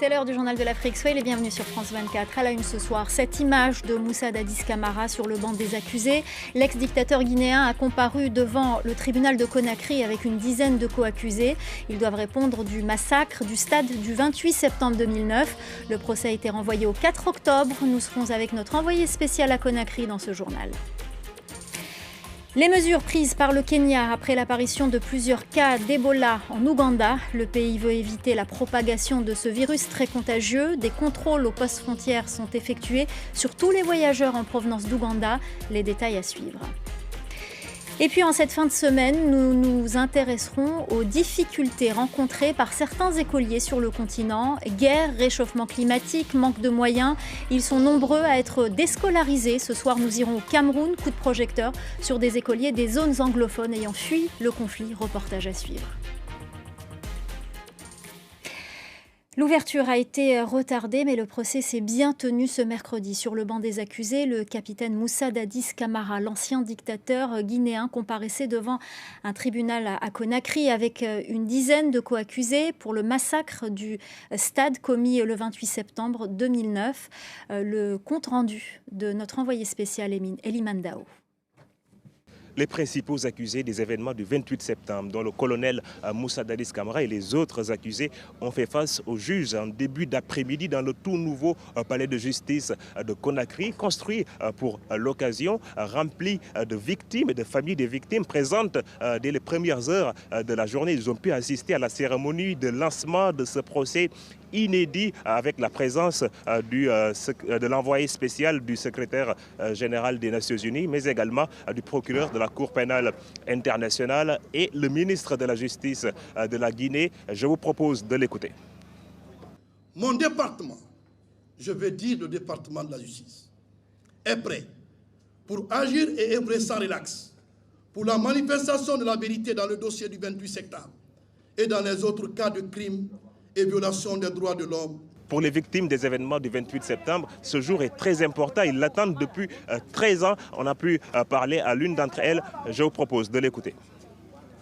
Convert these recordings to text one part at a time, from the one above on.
C'est l'heure du journal de l'Afrique. Soyez les bienvenus sur France 24. À la une ce soir, cette image de Moussa Dadis Camara sur le banc des accusés. L'ex-dictateur guinéen a comparu devant le tribunal de Conakry avec une dizaine de co-accusés. Ils doivent répondre du massacre du stade du 28 septembre 2009. Le procès a été renvoyé au 4 octobre. Nous serons avec notre envoyé spécial à Conakry dans ce journal. Les mesures prises par le Kenya après l'apparition de plusieurs cas d'Ebola en Ouganda. Le pays veut éviter la propagation de ce virus très contagieux. Des contrôles aux postes frontières sont effectués sur tous les voyageurs en provenance d'Ouganda. Les détails à suivre. Et puis en cette fin de semaine, nous nous intéresserons aux difficultés rencontrées par certains écoliers sur le continent. Guerre, réchauffement climatique, manque de moyens. Ils sont nombreux à être déscolarisés. Ce soir, nous irons au Cameroun, coup de projecteur, sur des écoliers des zones anglophones ayant fui le conflit. Reportage à suivre. L'ouverture a été retardée, mais le procès s'est bien tenu ce mercredi. Sur le banc des accusés, le capitaine Moussa Dadis Camara, l'ancien dictateur guinéen, comparaissait devant un tribunal à Conakry avec une dizaine de co-accusés pour le massacre du stade commis le 28 septembre 2009. Le compte-rendu de notre envoyé spécial Eliman Dao. Les principaux accusés des événements du 28 septembre, dont le colonel Moussa Dadis Camara et les autres accusés, ont fait face aux juges en début d'après-midi dans le tout nouveau palais de justice de Conakry, construit pour l'occasion, rempli de victimes et de familles des victimes présentes dès les premières heures de la journée. Ils ont pu assister à la cérémonie de lancement de ce procès inédit avec la présence de l'envoyé spécial du secrétaire général des Nations Unies, mais également du procureur de la Cour pénale internationale et le ministre de la Justice de la Guinée. Je vous propose de l'écouter. Mon département, je veux dire le département de la justice, est prêt pour agir et œuvrer sans relax pour la manifestation de la vérité dans le dossier du 28 septembre et dans les autres cas de crimes et violations des droits de l'homme. Pour les victimes des événements du 28 septembre, ce jour est très important. Ils l'attendent depuis 13 ans. On a pu parler à l'une d'entre elles. Je vous propose de l'écouter.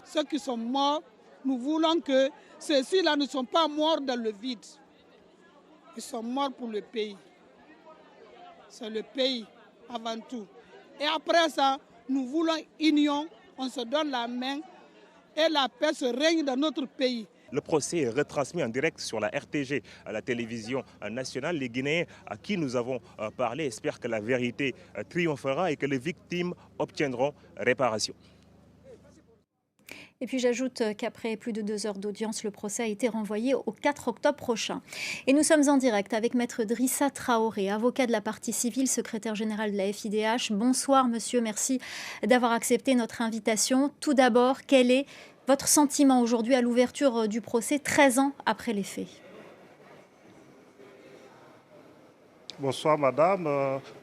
Ceux qui sont morts, nous voulons que ceux-ci-là ne sont pas morts dans le vide. Ils sont morts pour le pays. C'est le pays avant tout. Et après ça, nous voulons union, on se donne la main et la paix se règne dans notre pays. Le procès est retransmis en direct sur la RTG, à la télévision nationale. Les Guinéens à qui nous avons parlé espèrent que la vérité triomphera et que les victimes obtiendront réparation. Et puis j'ajoute qu'après plus de 2 heures d'audience, le procès a été renvoyé au 4 octobre prochain. Et nous sommes en direct avec Maître Drissa Traoré, avocat de la partie civile, secrétaire général de la FIDH. Bonsoir monsieur, merci d'avoir accepté notre invitation. Tout d'abord, quel est votre sentiment aujourd'hui à l'ouverture du procès, 13 ans après les faits? Bonsoir madame.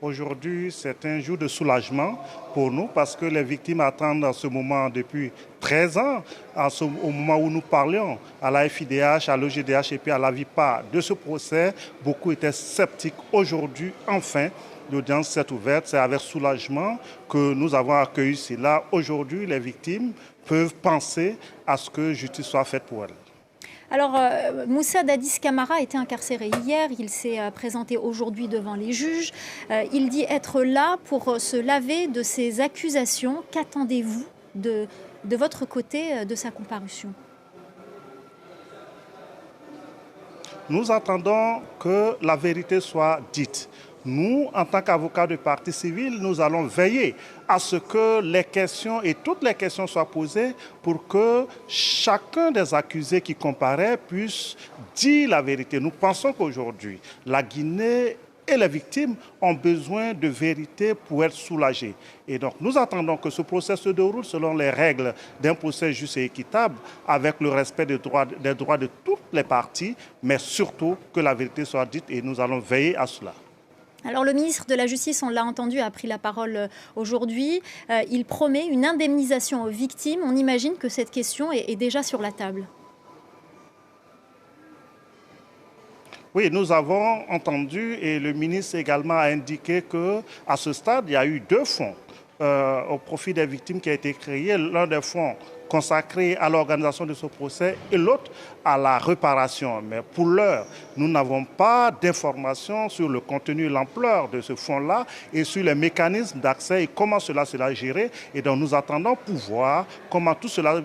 Aujourd'hui, c'est un jour de soulagement pour nous parce que les victimes attendent ce moment depuis 13 ans, au moment où nous parlions à la FIDH, à l'OGDH et puis à la VIPA de ce procès. Beaucoup étaient sceptiques. Aujourd'hui, enfin, l'audience s'est ouverte. C'est avec soulagement que nous avons accueilli cela. Aujourd'hui, les victimes peuvent penser à ce que justice soit faite pour elles. Alors, Moussa Dadis Camara a été incarcéré hier. Il s'est présenté aujourd'hui devant les juges. Il dit être là pour se laver de ces accusations. Qu'attendez-vous de votre côté de sa comparution? Nous attendons que la vérité soit dite. Nous, en tant qu'avocats de partie civile, nous allons veiller à ce que les questions et toutes les questions soient posées pour que chacun des accusés qui comparaît puisse dire la vérité. Nous pensons qu'aujourd'hui, la Guinée et les victimes ont besoin de vérité pour être soulagées. Et donc, nous attendons que ce procès se déroule selon les règles d'un procès juste et équitable, avec le respect des droits de toutes les parties, mais surtout que la vérité soit dite et nous allons veiller à cela. Alors le ministre de la Justice, on l'a entendu, a pris la parole aujourd'hui. Il promet une indemnisation aux victimes. On imagine que cette question est déjà sur la table. Oui, nous avons entendu et le ministre également a indiqué qu'à ce stade, il y a eu 2 fonds au profit des victimes qui a été créé. L'un des fonds consacrée à l'organisation de ce procès et l'autre à la réparation. Mais pour l'heure, nous n'avons pas d'informations sur le contenu et l'ampleur de ce fonds-là et sur les mécanismes d'accès et comment cela sera géré. Et donc nous attendons pour voir comment tout cela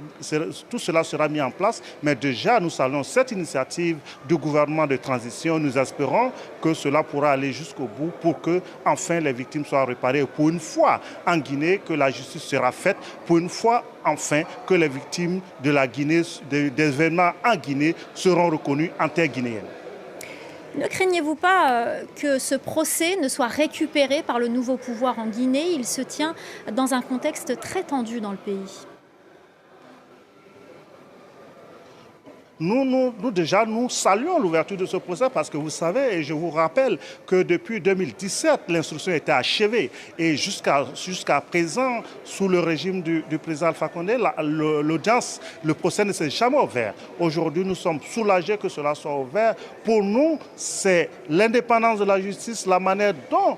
sera mis en place. Mais déjà, nous saluons cette initiative du gouvernement de transition. Nous espérons que cela pourra aller jusqu'au bout pour que enfin les victimes soient réparées. Et pour une fois en Guinée, que la justice sera faite. Pour une fois enfin que les victimes de la Guinée, des événements en Guinée seront reconnues en terre guinéenne. Ne craignez-vous pas que ce procès ne soit récupéré par le nouveau pouvoir en Guinée? Il se tient dans un contexte très tendu dans le pays. Nous saluons l'ouverture de ce procès parce que vous savez, et je vous rappelle que depuis 2017, l'instruction était achevée. Et jusqu'à présent, sous le régime du président Alpha Condé, l'audience, le procès ne s'est jamais ouvert. Aujourd'hui, nous sommes soulagés que cela soit ouvert. Pour nous, c'est l'indépendance de la justice, la manière dont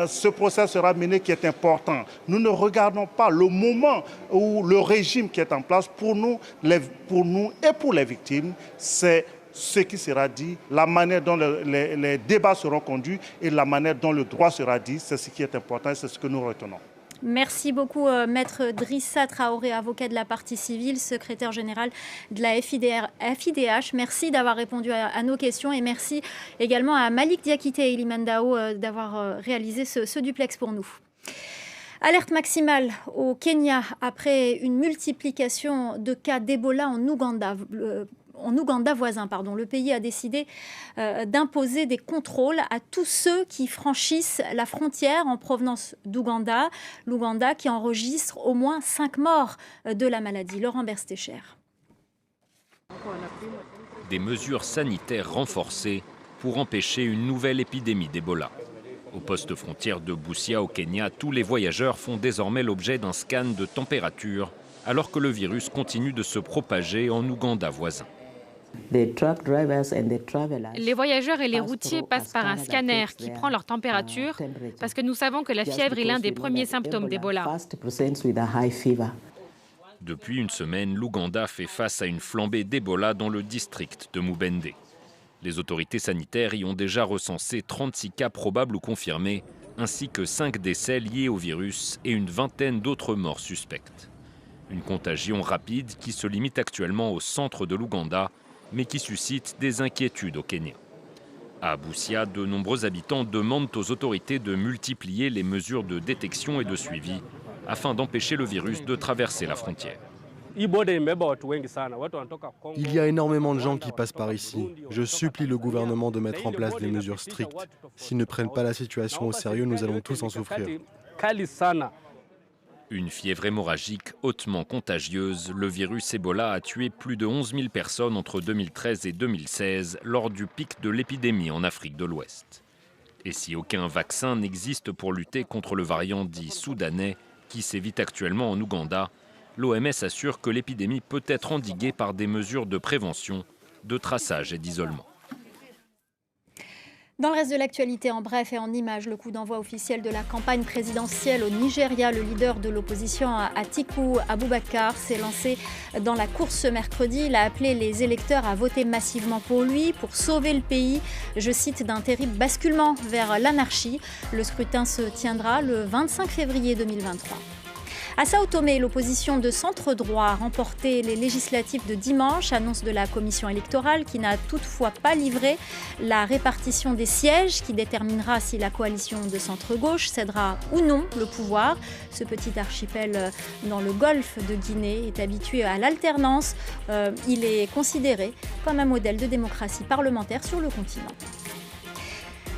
ce procès sera mené qui est important. Nous ne regardons pas le moment où le régime qui est en place, pour nous et pour les victimes, c'est ce qui sera dit, la manière dont les débats seront conduits et la manière dont le droit sera dit, c'est ce qui est important et c'est ce que nous retenons. Merci beaucoup, Maître Drissa Traoré, avocat de la partie civile, secrétaire général de la FIDH. Merci d'avoir répondu à nos questions et merci également à Malik Diakité et Iliman Dao d'avoir réalisé ce duplex pour nous. Alerte maximale au Kenya après une multiplication de cas d'Ebola en Ouganda. Voisin. Le pays a décidé d'imposer des contrôles à tous ceux qui franchissent la frontière en provenance d'Ouganda. L'Ouganda qui enregistre au moins 5 morts de la maladie. Laurent Berstécher. Des mesures sanitaires renforcées pour empêcher une nouvelle épidémie d'Ebola. Au poste frontière de Busia au Kenya, tous les voyageurs font désormais l'objet d'un scan de température alors que le virus continue de se propager en Ouganda voisin. Les voyageurs et les routiers passent par un scanner qui prend leur température parce que nous savons que la fièvre est l'un des premiers symptômes d'Ebola. Depuis une semaine, l'Ouganda fait face à une flambée d'Ebola dans le district de Mubende. Les autorités sanitaires y ont déjà recensé 36 cas probables ou confirmés, ainsi que 5 décès liés au virus et une vingtaine d'autres morts suspectes. Une contagion rapide qui se limite actuellement au centre de l'Ouganda, mais qui suscite des inquiétudes au Kenya. À Busia, de nombreux habitants demandent aux autorités de multiplier les mesures de détection et de suivi afin d'empêcher le virus de traverser la frontière. Il y a énormément de gens qui passent par ici. Je supplie le gouvernement de mettre en place des mesures strictes. S'ils ne prennent pas la situation au sérieux, nous allons tous en souffrir. Une fièvre hémorragique hautement contagieuse, le virus Ebola a tué plus de 11 000 personnes entre 2013 et 2016 lors du pic de l'épidémie en Afrique de l'Ouest. Et si aucun vaccin n'existe pour lutter contre le variant dit soudanais qui sévit actuellement en Ouganda, l'OMS assure que l'épidémie peut être endiguée par des mesures de prévention, de traçage et d'isolement. Dans le reste de l'actualité, en bref et en images, le coup d'envoi officiel de la campagne présidentielle au Nigeria. Le leader de l'opposition, Atiku Abubakar, s'est lancé dans la course ce mercredi. Il a appelé les électeurs à voter massivement pour lui, pour sauver le pays, je cite, d'un terrible basculement vers l'anarchie. Le scrutin se tiendra le 25 février 2023. À Sao Tomé, l'opposition de centre-droit a remporté les législatives de dimanche, annonce de la commission électorale qui n'a toutefois pas livré la répartition des sièges qui déterminera si la coalition de centre-gauche cédera ou non le pouvoir. Ce petit archipel dans le golfe de Guinée est habitué à l'alternance. Il est considéré comme un modèle de démocratie parlementaire sur le continent.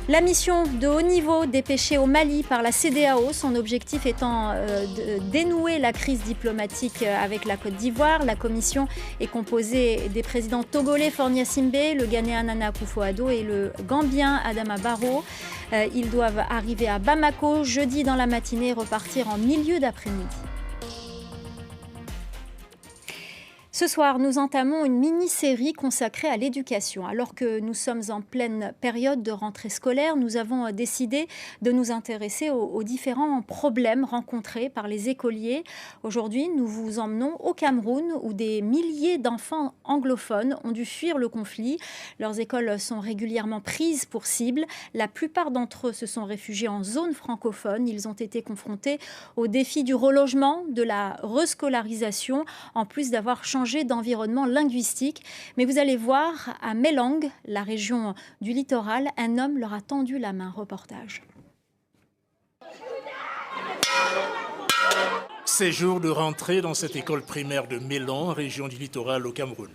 La mission de haut niveau dépêchée au Mali par la CEDEAO, son objectif étant de dénouer la crise diplomatique avec la Côte d'Ivoire. La commission est composée des présidents togolais Fornia Simbe, le Ghanéen Nana Akufo-Addo et le Gambien Adama Barrow. Ils doivent arriver à Bamako jeudi dans la matinée et repartir en milieu d'après-midi. Ce soir, nous entamons une mini-série consacrée à l'éducation. Alors que nous sommes en pleine période de rentrée scolaire, nous avons décidé de nous intéresser aux différents problèmes rencontrés par les écoliers. Aujourd'hui, nous vous emmenons au Cameroun où des milliers d'enfants anglophones ont dû fuir le conflit. Leurs écoles sont régulièrement prises pour cible. La plupart d'entre eux se sont réfugiés en zone francophone. Ils ont été confrontés au défi du relogement, de la rescolarisation, en plus d'avoir changé d'environnement linguistique. Mais vous allez voir, à Mélang, la région du littoral, un homme leur a tendu la main. Reportage. C'est jour de rentrée dans cette école primaire de Mélang, région du littoral au Cameroun.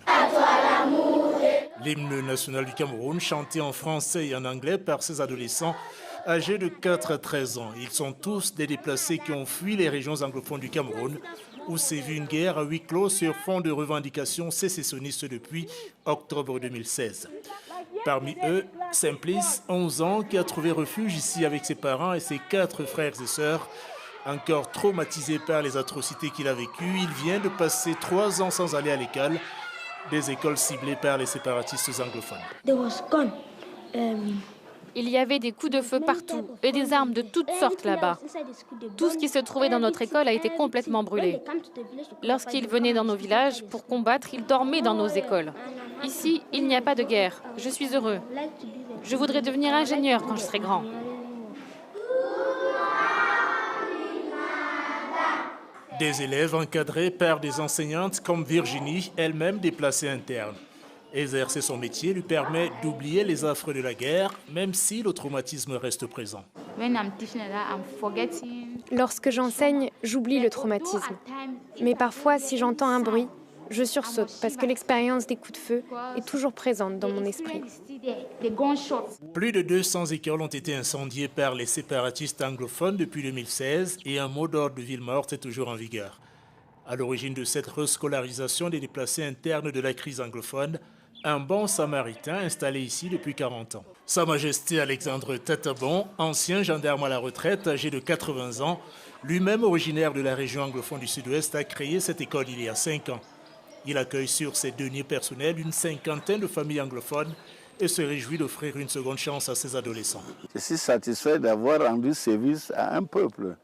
L'hymne national du Cameroun, chanté en français et en anglais par ces adolescents âgés de 4 à 13 ans. Ils sont tous des déplacés qui ont fui les régions anglophones du Cameroun, où sévit une guerre à huis clos sur fond de revendications sécessionnistes depuis octobre 2016. Parmi eux, Simplice, 11 ans, qui a trouvé refuge ici avec ses parents et ses 4 frères et sœurs. Encore traumatisé par les atrocités qu'il a vécues, il vient de passer 3 ans sans aller à l'école, des écoles ciblées par les séparatistes anglophones. Il y avait des coups de feu partout et des armes de toutes sortes là-bas. Tout ce qui se trouvait dans notre école a été complètement brûlé. Lorsqu'ils venaient dans nos villages pour combattre, ils dormaient dans nos écoles. Ici, il n'y a pas de guerre. Je suis heureux. Je voudrais devenir ingénieur quand je serai grand. Des élèves encadrés par des enseignantes comme Virginie, elle-même déplacée interne. Exercer son métier lui permet d'oublier les affres de la guerre, même si le traumatisme reste présent. Lorsque j'enseigne, j'oublie le traumatisme. Mais parfois, si j'entends un bruit, je sursaute parce que l'expérience des coups de feu est toujours présente dans mon esprit. Plus de 200 écoles ont été incendiées par les séparatistes anglophones depuis 2016 et un mot d'ordre de ville morte est toujours en vigueur. À l'origine de cette rescolarisation des déplacés internes de la crise anglophone, un bon samaritain installé ici depuis 40 ans. Sa Majesté Alexandre Tatabon, ancien gendarme à la retraite, âgé de 80 ans, lui-même originaire de la région anglophone du Sud-Ouest, a créé cette école il y a 5 ans. Il accueille sur ses deniers personnels une 50aine de familles anglophones et se réjouit d'offrir une seconde chance à ses adolescents. Je suis satisfait d'avoir rendu service à un peuple,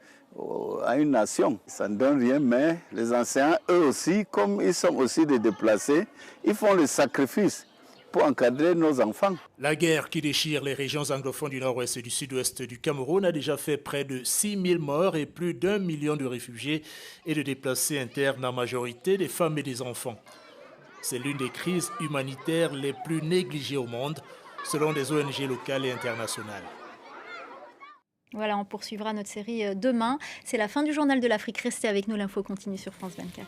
à une nation. Ça ne donne rien, mais les enseignants, eux aussi, comme ils sont aussi des déplacés, ils font le sacrifice pour encadrer nos enfants. La guerre qui déchire les régions anglophones du nord-ouest et du sud-ouest du Cameroun a déjà fait près de 6 000 morts et plus d'1 million de réfugiés et de déplacés internes, en majorité des femmes et des enfants. C'est l'une des crises humanitaires les plus négligées au monde, selon des ONG locales et internationales. Voilà, on poursuivra notre série demain. C'est la fin du Journal de l'Afrique. Restez avec nous, l'info continue sur France 24.